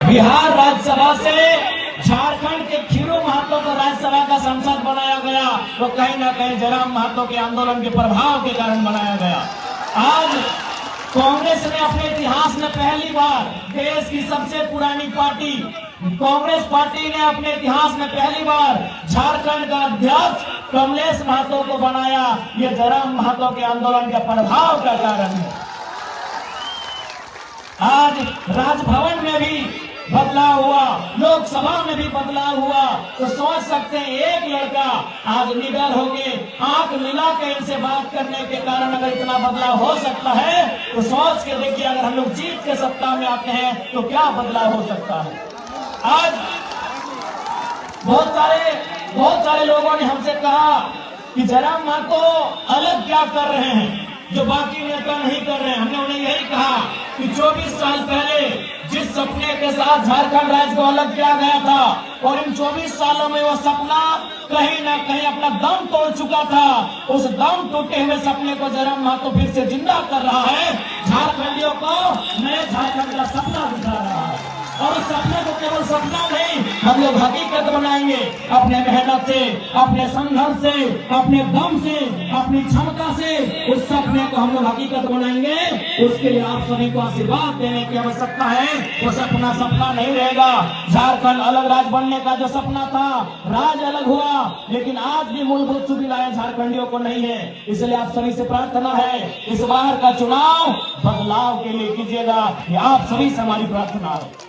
बिहार राज्यसभा से झारखंड के खीरू महतो को राज्यसभा का सांसद बनाया गया, तो कहीं ना कहीं जयराम महतो के आंदोलन के प्रभाव के कारण बनाया गया। आज कांग्रेस ने अपने इतिहास में पहली बार, देश की सबसे पुरानी पार्टी कांग्रेस पार्टी ने अपने इतिहास में पहली बार झारखंड का अध्यक्ष कमलेश महतो को बनाया। ये जयराम महतो के आंदोलन के प्रभाव का कारण है। आज राजभवन में भी बदलाव हुआ, लोकसभा में भी बदलाव हुआ, तो सोच सकते हैं एक लड़का आज निडर होके आंख मिला के इनसे बात करने के कारण अगर इतना बदलाव हो सकता है, तो सोच के देखिए अगर हम लोग जीत के सत्ता में आते हैं तो क्या बदलाव हो सकता है। आज बहुत सारे लोगों ने हमसे कहा कि जयराम महतो अलग क्या कर रहे हैं जो बाकी नेता नहीं कर रहे हैं। हमने उन्हें यही कहा कि 24 साल पहले जिस सपने के साथ झारखंड राज्य को अलग किया गया था और इन 24 सालों में वो सपना कहीं ना कहीं अपना दम तोड़ चुका था, उस दम टूटे हुए सपने को जयराम महतो फिर से जिंदा कर रहा है, झारखंडियों को नए झारखंड का सपना दिखा रहा है। और उस सपने को केवल सपना नहीं, हम लोग हकीकत बनाएंगे अपने मेहनत से, अपने संघर्ष से, अपने दम से, अपनी क्षमता से। उस सपने को हम लोग हकीकत बनाएंगे। उसके लिए आप सभी को आशीर्वाद देने की आवश्यकता है। वो सपना सपना नहीं रहेगा। झारखंड अलग राज्य बनने का जो सपना था, राज्य अलग हुआ, लेकिन आज भी मूलभूत सुविधाएं झारखंडियों को नहीं है। इसलिए आप सभी से प्रार्थना है, इस बार का चुनाव बदलाव के लिए कीजिएगा। ये आप सभी से हमारी प्रार्थना है।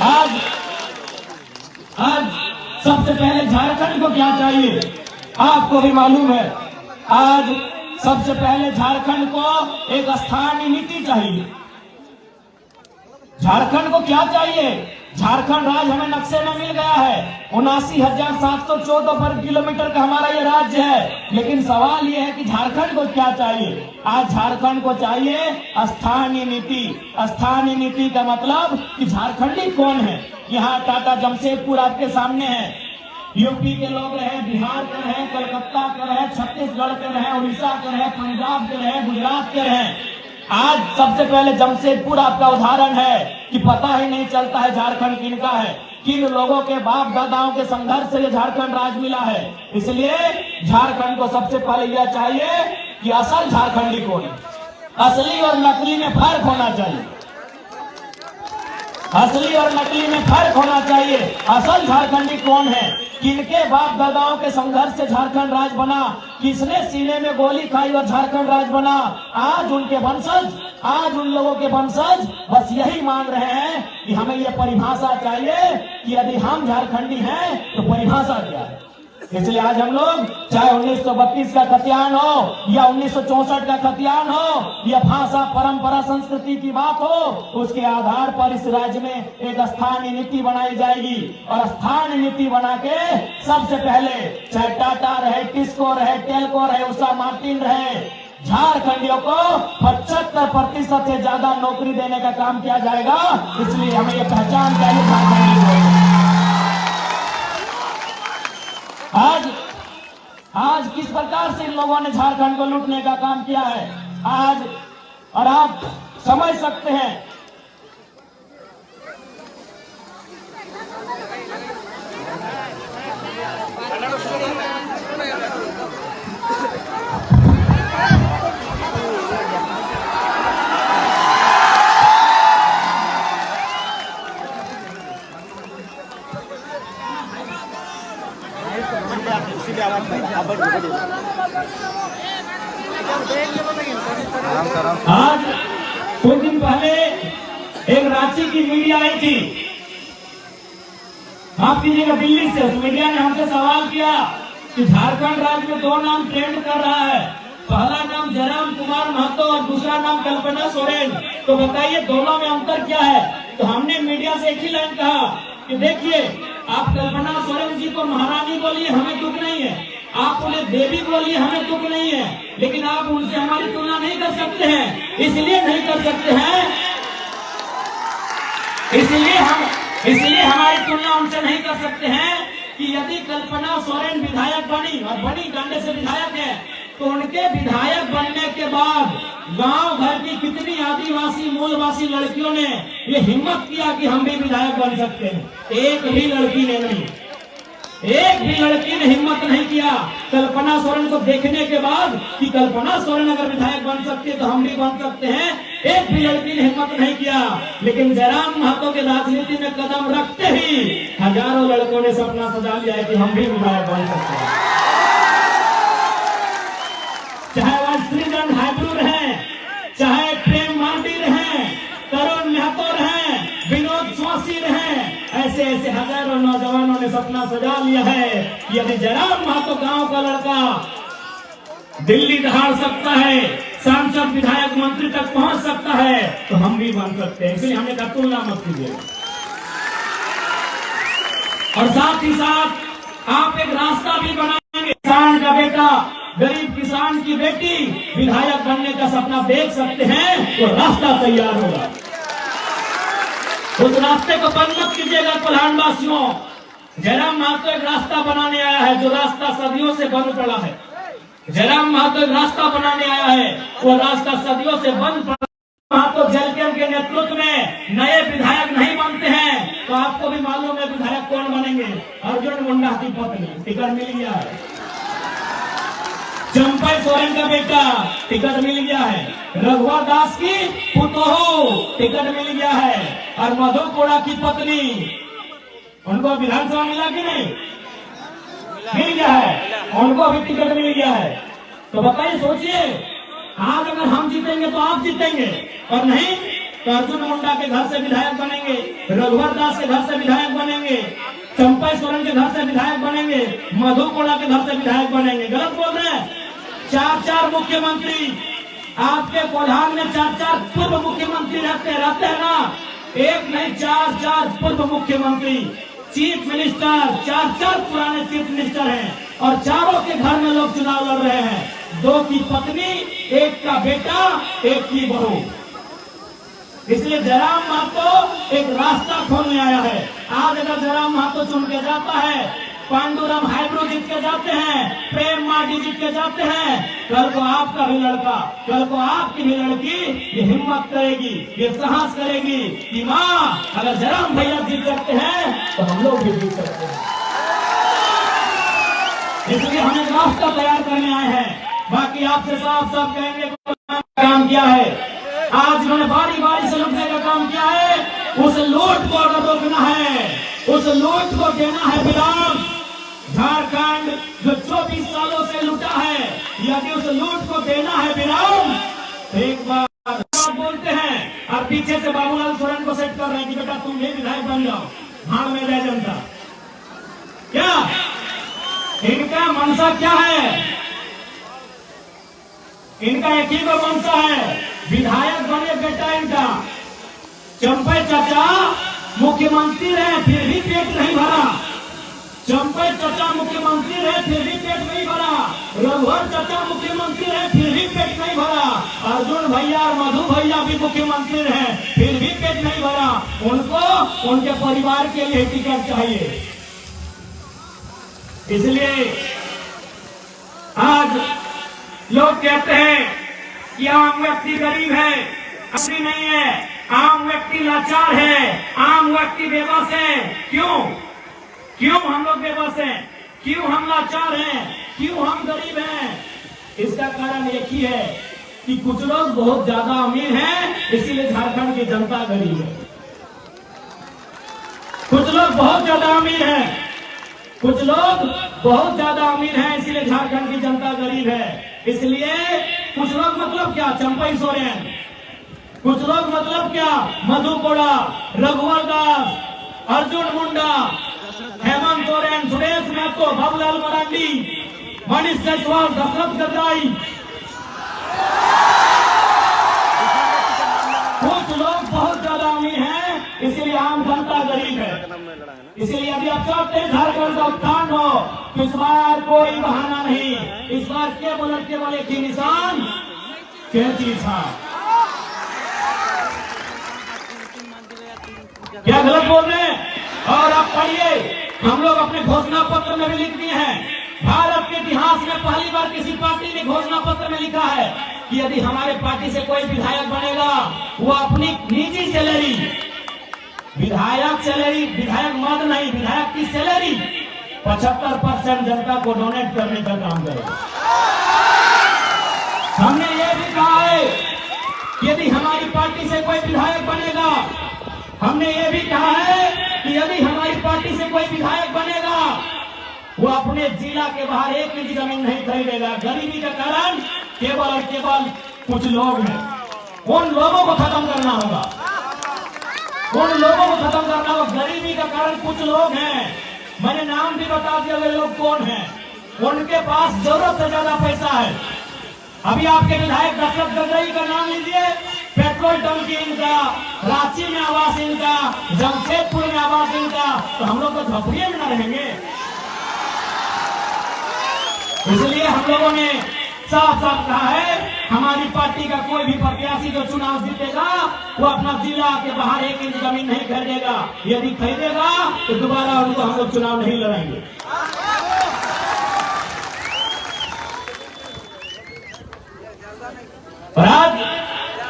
आज सबसे पहले झारखंड को क्या चाहिए आपको भी मालूम है। आज सबसे पहले झारखंड को एक स्थानीय नीति चाहिए। झारखंड को क्या चाहिए? झारखंड राज्य हमें नक्शे में मिल गया है। 79,714 वर्ग किलोमीटर का हमारा ये राज्य है, लेकिन सवाल ये है कि झारखंड को क्या चाहिए? आज झारखंड को चाहिए स्थानीय नीति। स्थानीय नीति का मतलब कि झारखंडी कौन है। यहाँ टाटा जमशेदपुर आपके सामने है, यूपी के लोग रहे, बिहार के रहे, कलकत्ता के रहे, छत्तीसगढ़ के रहे, उड़ीसा के रहे, पंजाब के रहे, गुजरात के रहे। आज सबसे पहले जमशेदपुर आपका उदाहरण है कि पता ही नहीं चलता है झारखंड किनका है, किन लोगों के बाप दादाओं के संघर्ष से ये झारखंड राज्य मिला है। इसलिए झारखंड को सबसे पहले यह चाहिए कि असल झारखंडी कौन है। असली और नकली में फर्क होना चाहिए। असली और नकली में फर्क होना चाहिए। असल झारखंडी कौन है, किनके बाप दादाओं के संघर्ष से झारखंड राज्य बना, किसने सीने में गोली खाई और झारखंड राज्य बना। आज उनके वंशज, आज उन लोगों के वंशज बस यही मांग रहे हैं कि हमें यह परिभाषा चाहिए कि यदि हम झारखंडी हैं तो परिभाषा क्या है। इसलिए आज हम लोग चाहे 1932 का खतियान हो या 1964 का खतियान हो या भाषा परंपरा संस्कृति की बात हो, उसके आधार पर इस राज्य में एक स्थानीय नीति बनाई जाएगी। और स्थानीय नीति बना के सबसे पहले चाहे टाटा रहे, टिस्को रहे, टेल्को रहे, उषा मार्टिन रहे, झारखंडियों को 75% से ज्यादा नौकरी देने का काम किया जाएगा। इसलिए हमें ये पहचान चाहिए झारखंडी। आज किस प्रकार से इन लोगों ने झारखंड को लूटने का काम किया है आज, और आप समझ सकते हैं। आज कुछ दिन पहले एक रांची की मीडिया आई थी, माफ कीजिएगा दिल्ली से। उस मीडिया ने हमसे सवाल किया कि झारखंड राज्य में दो नाम ट्रेंड कर रहा है, पहला नाम जयराम कुमार महतो और दूसरा नाम कल्पना सोरेन, तो बताइए दोनों में अंतर क्या है। तो हमने मीडिया से एक ही लाइन कहा कि देखिए, आप कल्पना सोरेन जी को महारानी बोलिए, हमें दुख नहीं है, आप उन्हें देवी बोलिए, हमें दुख नहीं है, लेकिन आप उनसे हमारी तुलना नहीं कर सकते हैं। इसलिए नहीं कर सकते हैं, इसलिए हमारी तुलना उनसे नहीं कर सकते हैं कि यदि कल्पना सोरेन विधायक बनी और बड़ी डंडे से विधायक है, तो उनके विधायक बनने के बाद गांव भर की कितनी आदिवासी मूलवासी लड़कियों ने ये हिम्मत किया कि हम भी विधायक बन सकते हैं। एक भी लड़की ने नहीं, एक भी लड़की ने हिम्मत नहीं किया कल्पना सोरेन को देखने के बाद कि कल्पना सोरेन अगर विधायक बन सकती है तो हम भी बन सकते हैं। एक भी लड़की ने हिम्मत नहीं किया। लेकिन जयराम महतो के राजनीति में कदम रखते ही हजारों लड़कों ने सपना सजा लिया है कि हम भी विधायक बन सकते हैं। चाहे वह श्रीजन हाइब्रू रहे, चाहे प्रेम मांडी रहे, तरुण महतो रहे, विनोद स्वासी रहे, ऐसे ऐसे हजारों नौजवानों ने सपना सजा लिया है कि यदि जयराम महतो गांव का लड़का दिल्ली दहाड़ सकता है, सांसद विधायक मंत्री तक पहुंच सकता है, तो हम भी बन सकते हैं। इसलिए हमने कहा तुलना मत कीजिए। और साथ ही साथ आप एक रास्ता भी बनाएंगे। किसान का बेटा, गरीब किसान की बेटी विधायक बनने का सपना देख सकते हैं, तो रास्ता तैयार होगा। उस रास्ते को बंद मत कीजिएगा कोल्हान वासियों। जयराम महतो एक रास्ता बनाने आया है, जो रास्ता सदियों से बंद पड़ा है। जयराम महतो एक रास्ता बनाने आया है, वो रास्ता सदियों से बंद पड़ा। महतो जलकेम के नेतृत्व में नए विधायक नहीं बनते हैं, तो आपको भी मालूम है विधायक कौन बनेंगे। अर्जुन मुंडा की पत्नी टिकट मिल गया है, चंपई सोरेन का बेटा टिकट मिल गया है, रघुवर दास की पुतोहू टिकट मिल गया है, और मधु कोड़ा की पत्नी, उनको विधानसभा मिला कि नहीं? मिल गया है, उनको भी टिकट मिल गया है। तो बताइए, सोचिए, आज अगर हम जीतेंगे तो आप जीतेंगे, और नहीं तो अर्जुन मुंडा के घर से विधायक बनेंगे, रघुवर दास के घर से विधायक बनेंगे, चंपई सोरेन के घर से विधायक बनेंगे, मधु कोड़ा के घर से विधायक बनेंगे। गलत बोल रहे हैं। 4 मुख्यमंत्री आपके कोल्हान में 4 पूर्व मुख्यमंत्री रहते हैं ना? एक नहीं, 4 पूर्व मुख्यमंत्री, चीफ मिनिस्टर, 4 पुराने चीफ मिनिस्टर हैं, और चारों के घर में लोग चुनाव लड़ रहे हैं। 2 की पत्नी, 1 का बेटा, 1 की बहू। इसलिए जयराम महतो एक रास्ता खोलने आया है। आज अगर जयराम महतो चुन के जाता है, पांडुरंग हाइब्रू जीत के जाते हैं, प्रेम मांडी जीत के जाते हैं, कल को आपका भी लड़का, कल को आपकी भी लड़की ये हिम्मत करेगी, ये साहस करेगी कि माँ अगर जयराम भैया जीत सकते हैं तो हम लोग भी जीत सकते हैं। इसलिए हम एक रास्ता तैयार करने आए हैं। बाकी आपसे साफ साफ कहेंगे काम किया है। आज उन्होंने बारी बारी से लूटने का काम किया है। उस लूट को अगर रोकना है, उस लूट को देना है विराम। झारखंड जो 24 सालों से लूटा है, यदि उस लूट को देना है विराम, तो एक बार बोलते हैं और पीछे से बाबूलाल सोरेन को सेट कर रहे हैं कि बेटा तुम भी विधायक बन जाओ, भाड़ में रह जनता। क्या इनका मनसा क्या है? इनका एक ही को मनसा है, विधायक बने बेटा इनका। चंपई चाचा मुख्यमंत्री रहे फिर भी पेट नहीं भरा, चंपई चाचा मुख्यमंत्री रहे फिर भी पेट नहीं भरा, रघुवर चाचा मुख्यमंत्री रहे फिर भी पेट नहीं भरा, अर्जुन भैया और मधु भैया भी मुख्यमंत्री रहे फिर भी पेट नहीं भरा। उनको उनके परिवार के लिए टिकट चाहिए। इसलिए आज लोग कहते हैं कि आम व्यक्ति गरीब है, असली नहीं है, आम व्यक्ति लाचार है, आम व्यक्ति बेबस है। क्यों हम लोग बेबस हैं? क्यों हम लाचार हैं? क्यों हम गरीब हैं? इसका कारण एक ही है कि कुछ लोग बहुत ज्यादा अमीर हैं, इसीलिए झारखंड की जनता गरीब है। कुछ लोग बहुत ज्यादा अमीर हैं, कुछ लोग बहुत ज्यादा अमीर हैं, इसीलिए झारखंड की जनता गरीब है। इसलिए कुछ लोग मतलब क्या? चंपई सोरेन। कुछ लोग मतलब क्या? मधु कोड़ा, रघुवर दास, अर्जुन मुंडा, हेमंत सोरेन, सुरेश महतो, बाबूलाल मरांडी, मनीष जायसवाल, दशरथ गद्दाई। कुछ लोग बहुत ज्यादा अमीर हैं, इसीलिए आम जनता गरीब है। इसलिए यदि आप चाहते हैं झारखंड का उत्थान हो, तो इस बार कोई बहाना नहीं। इस बार केवल एक ही निशान, कैंची छाप। क्या गलत बोल रहे हैं? और आप पढ़िए, हम लोग अपने घोषणा पत्र में भी लिख दिए हैं। भारत के इतिहास में पहली बार किसी पार्टी ने घोषणा पत्र में लिखा है कि यदि हमारे पार्टी से कोई विधायक बनेगा वो अपनी निजी सैलरी, विधायक मद नहीं, विधायक की सैलरी 75% जनता को डोनेट करने का काम करेगा। हमने ये भी कहा है कि यदि हमारी पार्टी से कोई विधायक बनेगा, हमने ये भी कहा है कि यदि हमारी पार्टी से कोई विधायक बनेगा वो अपने जिला के बाहर एक इंच जमीन नहीं खरीदेगा। गरीबी का कारण केवल और केवल कुछ लोग हैं, उन लोगों को खत्म करना होगा, उन लोगों को खत्म करना होगा। गरीबी का कारण कुछ लोग हैं, मैंने नाम भी बता दिया वे लोग कौन हैं। उनके पास जरूरत से ज्यादा पैसा है। अभी आपके विधायक दशरथ गगरई का नाम लीजिए, पेट्रोल टंकी इनका, रांची में आवास इनका, जमशेदपुर में आवास इनका, तो हम लोग तो झोपड़िए में न रहेंगे। इसलिए हम लोगों ने साफ साफ कहा है हमारी पार्टी का कोई भी प्रत्याशी जो चुनाव जीतेगा वो अपना जिला के बाहर एक इंच जमीन नहीं खरीदेगा। यदि खरीदेगा तो दोबारा उनको हम लोग चुनाव नहीं लड़ेंगे। और आज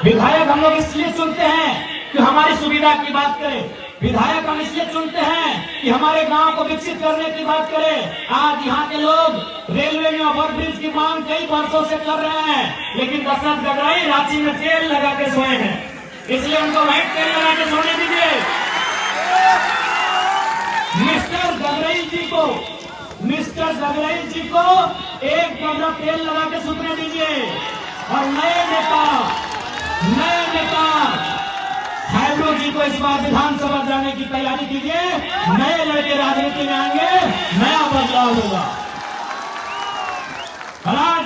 विधायक हम लोग इसलिए चुनते हैं कि हमारी सुविधा की बात करें। विधायक हम इसलिए चुनते हैं कि हमारे गांव को विकसित करने की बात करें। आज यहाँ के लोग रेलवे में ओवरब्रिज की मांग कई वर्षों से कर रहे हैं, लेकिन दशरथ गगरई रांची में तेल लगा के सोए हैं, इसलिए उनको वहीं तेल लगा के सोने दीजिए। मिस्टर गगरई जी को एक कमरा तेल लगा के सुतने दीजिए। और नए नेता हैब्रो जी को इस बार विधानसभा जाने की तैयारी कीजिए। नए लड़के राजनीति में आएंगे, नया बदलाव होगा। आज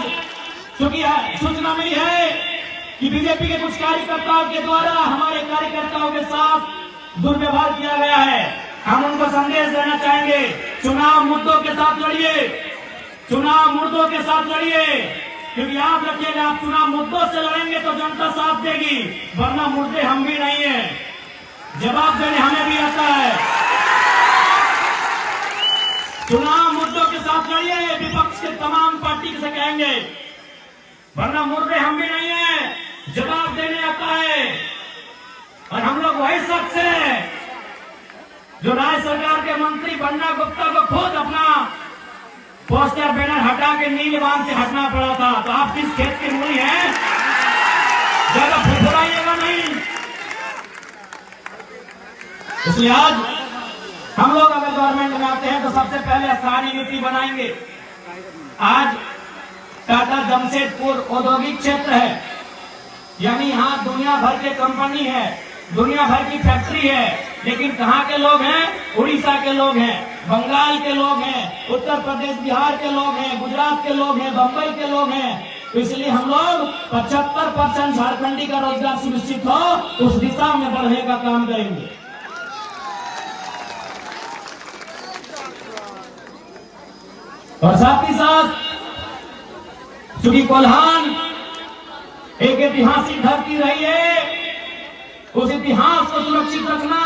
चूंकि सूचना मिली है कि बीजेपी के कुछ कार्यकर्ताओं के द्वारा हमारे कार्यकर्ताओं के साथ दुर्व्यवहार किया गया है, हम उनको संदेश देना चाहेंगे, चुनाव मुद्दों के साथ लड़िए, चुनाव मुद्दों के साथ लड़िए। क्योंकि याद रखिएगा, आप चुनाव मुद्दों से लड़ेंगे तो जनता साथ देगी, वरना मुद्दे हम भी नहीं है, जवाब देने हमें भी आता है। चुनाव मुद्दों के साथ लड़िए, विपक्ष के तमाम पार्टी से कहेंगे, वरना मुद्दे हम भी नहीं है, जवाब देने आता है। और हम लोग वही शख्स हैं जो राज्य सरकार के मंत्री बन्ना गुप्ता को खुद अपना पोस्टर बैनर हटा के नीलवान से हटना पड़ा था। तो आप किस खेत की मूली हैं, ज्यादा फुफुराइएगा नहीं। इसलिए आज हम लोग अगर गवर्नमेंट में आते हैं तो सबसे पहले स्थानीय नीति बनाएंगे। आज टाटा जमशेदपुर औद्योगिक क्षेत्र है, यानी यहाँ दुनिया भर के कंपनी है, दुनिया भर की फैक्ट्री है, लेकिन कहाँ के लोग हैं? उड़ीसा के लोग हैं, बंगाल के लोग हैं, उत्तर प्रदेश बिहार के लोग हैं, गुजरात के लोग हैं, बंबई के लोग हैं। तो इसलिए हम लोग 75% झारखंडी का रोजगार सुनिश्चित हो उस दिशा में बढ़ने का काम करेंगे। और साथ ही साथ चूंकि कोल्हान एक ऐतिहासिक धरती रही है, उस इतिहास को सुरक्षित रखना,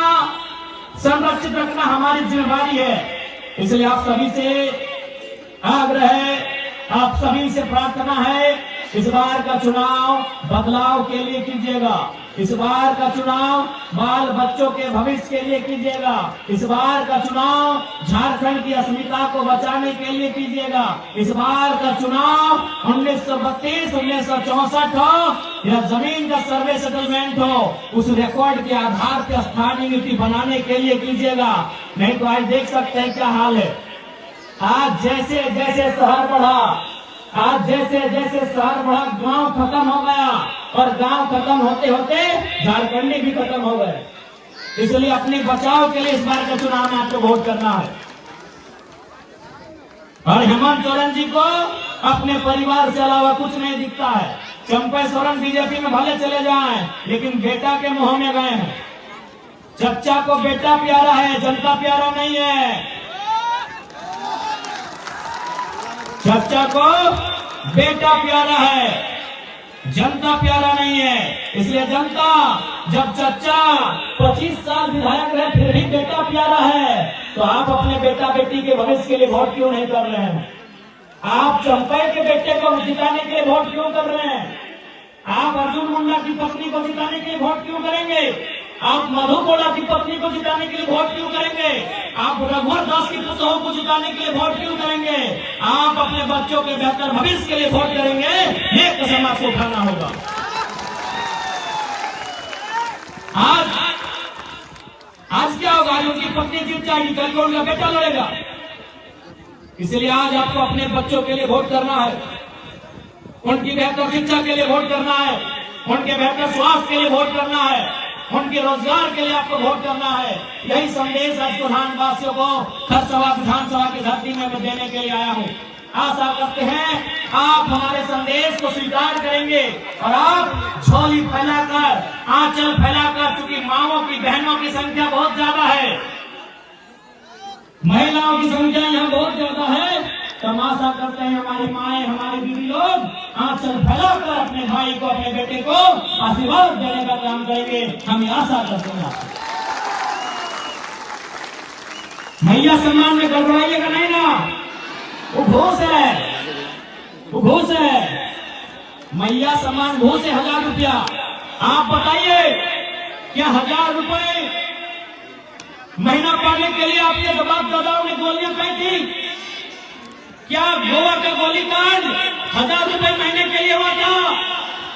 संरक्षित रखना हमारी जिम्मेदारी है। इसलिए आप सभी से आग्रह है, आप सभी से प्रार्थना है, इस बार का चुनाव बदलाव के लिए कीजिएगा। इस बार का चुनाव बाल बच्चों के भविष्य के लिए कीजिएगा। इस बार का चुनाव झारखंड की अस्मिता को बचाने के लिए कीजिएगा। इस बार का चुनाव 1932, 1964 हो या जमीन का सर्वे सेटलमेंट हो, उस रिकॉर्ड के आधार पर स्थानीय नीति बनाने के लिए कीजिएगा। नहीं तो आज देख सकते हैं क्या हाल है। आज जैसे जैसे शहर बढ़ा, आज जैसे जैसे शहर बढ़ा, गांव खत्म हो गया, और गांव खत्म होते होते झारखंडी भी खत्म हो गए। इसलिए अपने बचाव के लिए इस बार के चुनाव में आपको वोट करना है। और हेमंत सोरेन जी को अपने परिवार से अलावा कुछ नहीं दिखता है। चंपा सोरेन बीजेपी में भले चले जाएं, लेकिन बेटा के मुंह में गए हैं। चच्चा को बेटा प्यारा है, जनता प्यारा नहीं है। चच्चा को बेटा प्यारा है, जनता प्यारा नहीं है। इसलिए जनता, जब चच्चा 25 साल विधायक रहे फिर भी बेटा प्यारा है, तो आप अपने बेटा बेटी के भविष्य के लिए वोट क्यों नहीं कर रहे हैं? आप चंपई के बेटे को जिताने के लिए वोट क्यों कर रहे हैं? आप अर्जुन मुंडा की पत्नी को जिताने के लिए वोट क्यों करेंगे? आप मधु कोड़ा की पत्नी को जिताने के लिए वोट क्यों करेंगे? आप रघुवर दास की पुतों को जिताने के लिए वोट क्यों करेंगे? आप अपने बच्चों के बेहतर भविष्य के लिए वोट करेंगे, ये कसम आपको खाना होगा। आज क्या होगा? आज उनकी पत्नी जीत जाएगी, कल को उनका बेटा लड़ेगा। इसलिए आज आपको अपने बच्चों के लिए वोट करना है, उनकी बेहतर शिक्षा के लिए वोट करना है, उनके बेहतर स्वास्थ्य के लिए वोट करना है, उनके रोजगार के लिए आपको वोट करना है। यही संदेश आज प्रधानवासियों को खरसभा विधानसभा की धरती में मैं देने के लिए आया हूँ। आशा करते हैं आप हमारे संदेश को स्वीकार करेंगे और आप झोली फैलाकर, आंचल फैलाकर, चूंकि माओं की, बहनों की संख्या बहुत ज्यादा है, महिलाओं की संख्या यहाँ बहुत ज्यादा है, तो हम आशा करते हैं हमारी माएं, हमारे दीदी लोग आंचल फैलाकर अपने भाई को, अपने बेटे को आशीर्वाद देने का काम करेंगे। हम आशा करते हैं। मैया सम्मान में गड़बड़ाइएगा नहीं ना, वो घूस है, वो घूस है। मैया सम्मान घूस है 1000 रुपया। आप बताइए, क्या 1000 रुपए महीना पाने के लिए आपके बाप दादाओं ने गोलियां खाई थी? क्या गोवा का गोलीकांड 1000 रुपए महीने के लिए हुआ था?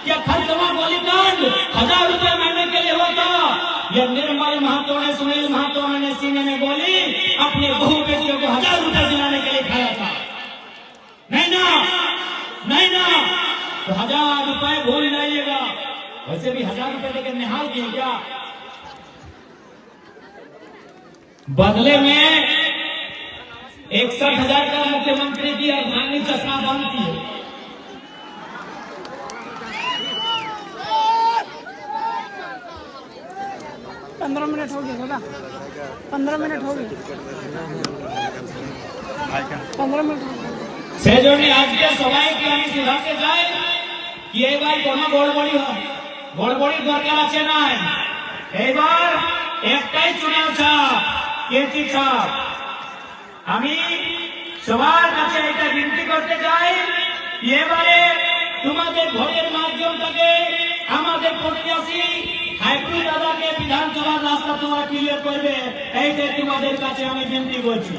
क्या खरसभा गोलीकांड 1000 रुपए महीने के लिए हुआ था? या निर्मल महतो ने, सुनील महतो ने सीने में गोली अपने बहू बेटियों को 1000 रुपए दिलाने के लिए खाया था? नहीं ना, नहीं ना। तो 1000 रुपए भूल जाइएगा। वैसे भी 1000 रुपए देकर निहाल किए क्या? बदले में 61,000 का मुख्यमंत्री की अर्धांगिनी चश्मा बंद की है। पंद्रह मिनट हो गए दादा, 15 मिनट हो गए, 15 मिनट से जो आज के सवाई की हमें सुधा के जाए कि एक बार कोनो गड़बड़ी हो, गड़बड़ी दरकार আছে নাই। এবার একটাই চুনাव था, কেটি था। আমি সবার কাছে এটা বিনতি করতে চাই, এবারে তোমাদের ভোটের মাধ্যমটাকে আমাদের প্রত্যাশী হাইব্রু দাদাকে বিধানসভার রাস্তা তোমরা ক্লিয়ার করবে, এইটাই তোমাদের কাছে আমি বিনতি করছি।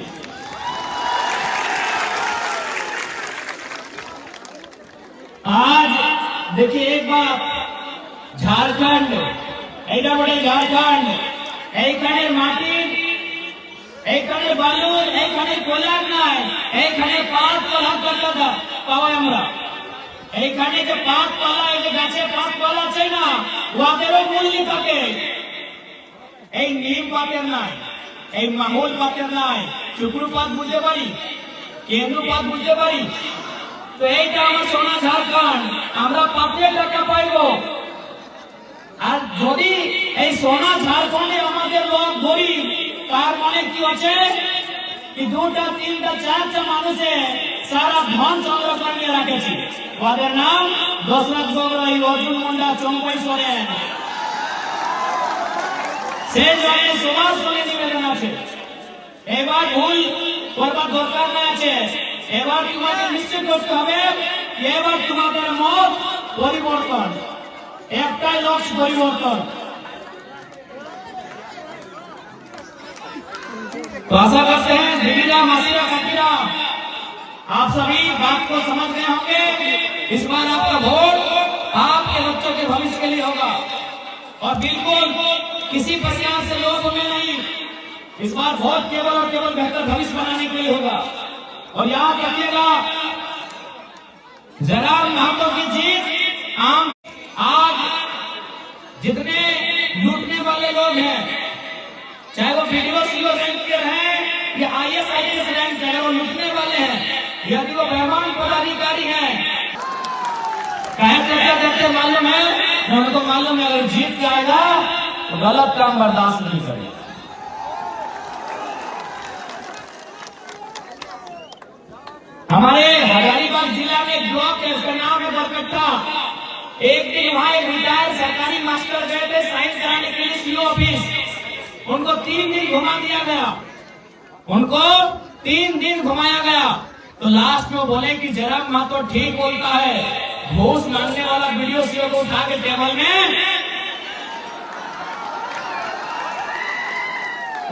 आज देखिए एक बात, झारखंड এইটা বড় ঝাড়খণ্ড, এইখানে মাটি, এইখানে বালু, এইখানে কোলার নাই, এইখানে পাত কলা করতে পাওয়া আমরা। এইখানে যে পাত কলা, এই যে গাছে পাত কলা আছে না, ওদেরও মূল্য থাকে। এই নিম পাতের নাই, এই মাহুল পাতের নাই, চুকরু পাত বুঝতে পারি, কেন্দ্র পাত বুঝতে পারি। তো এইটা আমার সোনা ঝাড়খণ্ড, আমরা পাতের টাকা পাইব। আর যদি এই সোনা ঝাড়খণ্ডে আমাদের লোক গরিব, তার মানে কি হচ্ছে কি 2টা 3টা 4টা মানুষে সারা ধন সংগ্রহ করে রাখেছে। ওদের নাম দশরথ গগৈ, অর্জুন মুন্ডা, চম্পই সোরেন। সে জন্য সবার সঙ্গে নিবেদন আছে, এবার ভুল করবার দরকার না আছে। এবার তোমাকে নিশ্চিত করতে হবে, এবার তোমাদের মত পরিবর্তন, একটাই লক্ষ্য পরিবর্তন। तो आशा करते हैं दीदीरा, मासीरा, काकीरा, आप सभी बात को समझ गए होंगे। इस बार आपका वोट आपके बच्चों के भविष्य के लिए होगा और बिल्कुल किसी प्रकार से लोभ में नहीं। इस बार वोट केवल और केवल बेहतर भविष्य बनाने के लिए होगा। और याद रखिएगा, जरा महतो की जीत आम। आज जितने लूटने वाले लोग हैं, चाहे वो वीडियो सीओ रैंक के हैं या IAS IPS रैंक के हैं, वो लूटने वाले हैं, यदि वो बेईमान पदाधिकारी हैं, कहे चर्चा करते मालूम है, उनको मालूम है अगर जीत जाएगा तो गलत काम बर्दाश्त नहीं करेगा। हमारे हजारीबाग जिला में एक ब्लॉक है, उसका नाम है बरकट्टा। एक दिन वहां एक रिटायर्ड सरकारी मास्टर गए थे साइंस कराने के लिए सीओ ऑफिस। उनको 3 दिन घुमा दिया गया, उनको 3 दिन घुमाया गया। तो लास्ट में वो बोले कि जरा महतो ठीक बोलता है, घूस मांगने वाला वीडियो सीओ को उठा के टेबल में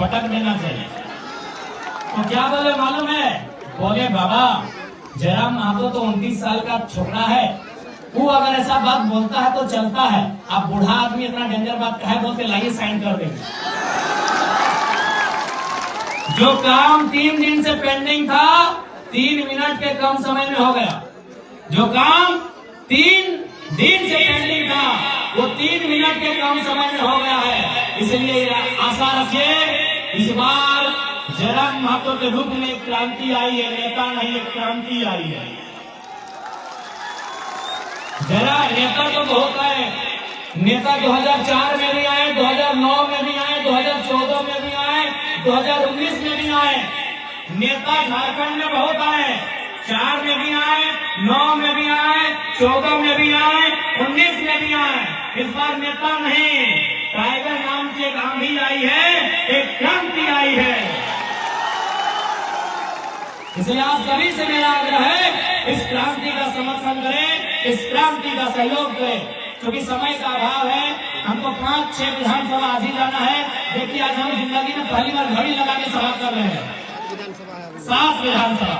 पटक देना चाहिए। तो क्या बोले मालूम है? बोले बाबा जयराम महतो तो 29 साल का छोकरा है, वो अगर ऐसा बात बोलता है तो चलता है, आप बूढ़ा आदमी इतना डेंजर बात कहे बोलते, लाइए साइन कर देंगे। जो काम 3 दिन से पेंडिंग था 3 मिनट के कम समय में हो गया। जो काम 3 दिन से पेंडिंग था वो 3 मिनट के कम समय में हो गया है। इसलिए आशा रखिए इस बार जयराम महतो के रूप में एक क्रांति आई है, नेता नहीं एक क्रांति आई है। जरा नेता तो बहुत आए, नेता 2004 में भी आए, 2009 में भी आए, 2014 में भी आए, 2019 में भी आए। नेता झारखंड में बहुत आए, 4 में भी आए, 9 में भी आए, 14 में भी आए, 19 में भी आए। इस बार नेता नहीं, टाइगर नाम की एक आंधी आई है, एक क्रांति आई है। इसलिए आप सभी से मेरा आग्रह है इस क्रांति का समर्थन करें, इस क्रांति का सहयोग करें। क्योंकि समय का अभाव है, हमको 5-6 विधानसभा आज ही जाना है। देखिए आज हम जिंदगी में पहली बार घड़ी लगा के सभा कर रहे हैं, 7 विधानसभा,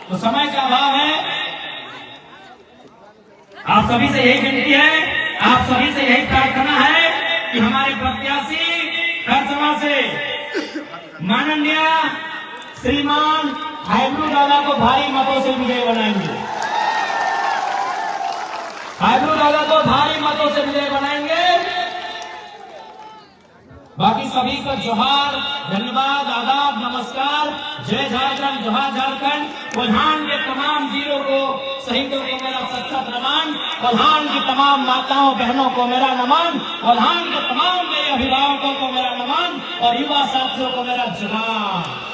तो समय का अभाव है। आप सभी से यही विनती है, आप सभी से यही प्रार्थना है कि हमारे प्रत्याशी खरसमा से माननीय श्रीमान हाइब्रू दादा को भारी मतों से विजय बनाएंगे। हाइब्रू दादा को भारी मतों से विजय बनाएंगे। बाकी सभी को जोहार, धन्यवाद, आदाब, नमस्कार, जय झारखंड, जोहार झारखंड। कोल्हान के तमाम वीरों को, शहीदों को मेरा सच्चा नमन। कोल्हान की तमाम माताओं बहनों को मेरा नमन। कोल्हान के तमाम मेरे अभिभावकों को मेरा नमन और युवा साथियों को मेरा जोहार।